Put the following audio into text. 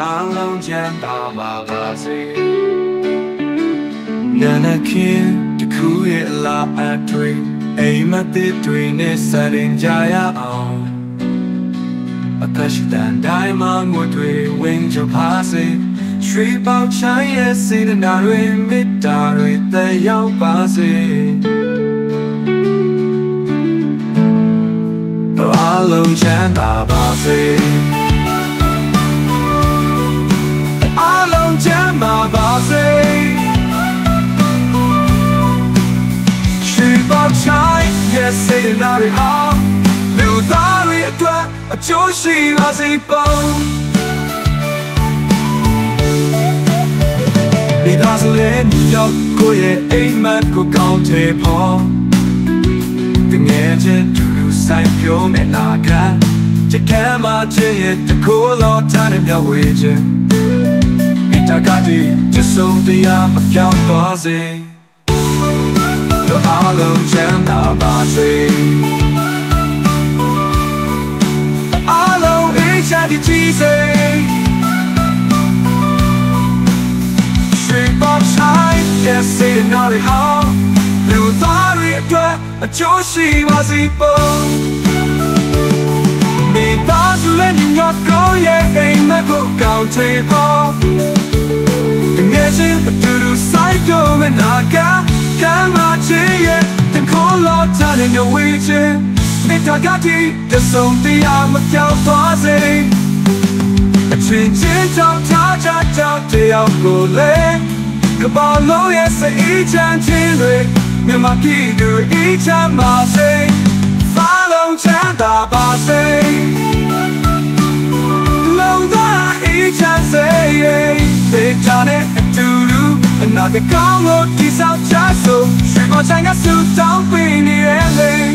အားလုံးချမ်းသာပါပါစေနာနာခင်တခုရဲ့အလားအတွေ့အိမ်မက်တွေနဲ့စရင်ကြရအောင်အသက်ရှင်တဲ့တိုင်းမှာငွေတွေဝင်ကြပါစေရွှေပေါချမ်းရဲ့စေတနာတွေမေတ္တာတွေသက်ရောက်ပါစေအားလုံးချမ်းသာပါစေအားလုံးချမ်းသာပါစေရွှေပေါချမ်းရဲ့စေတနာတွေအောင်လူသားတွေအတွက်အကျိုးရှိပါစေပုံဒီသားစုရဲ့ရောက်ကိုရဲ့အိမ်မက်ကိုကောင်းတဲ့ပေါ်တငယ်ချင်းတူဆိုင်ပြောမယ်နာကချစ်ခဲမှချစ်ရဲ့တကူလောထားတဲ့မြောက်ဝေးခြင်းမိတကတိချစ်ဆုံးတရားမပြောင်းသွားစေတို့အားလုံးချမ်းသာပါစေအားလုံးအေးချမ်းတည်စေရွှေပေါဆိုင်ရဲ့စေနာတွေဟောင်းလူသားတွေအတွက်အကျိုးရှိပါစေပုံမိသားစုနဲ့ညီညွတ်ကိုရဲ့အိမ်မက်ကိုကောင်းချေဖို့တကယ်ချင်းအတူတူဆိုင်တော့မနာကကမ်းမချေရဲ့တခိုးလောထားတဲ့ညဝေးချင်းမိသားကတိတဆုံးတရားမပြောင်းသွားစေအချင်းချင်းကြောင့်ထားကြတရားကိုလေကဘာလို့ရဲ့စိတ်ချမ်းချင်းတွေမြန်မာပြည်သူအေးချမ်းပါစေအားလုံးချမ်းသာပါစေလုံးသားအေးချမ်းစေဒေတာနဲ့အတူတူအနာဂတ်ကောင်းလို့ဒီဆောင်ချဆိုရွှေပေါ်ချမ်းကဆူတောင်းပေးနေရဲ့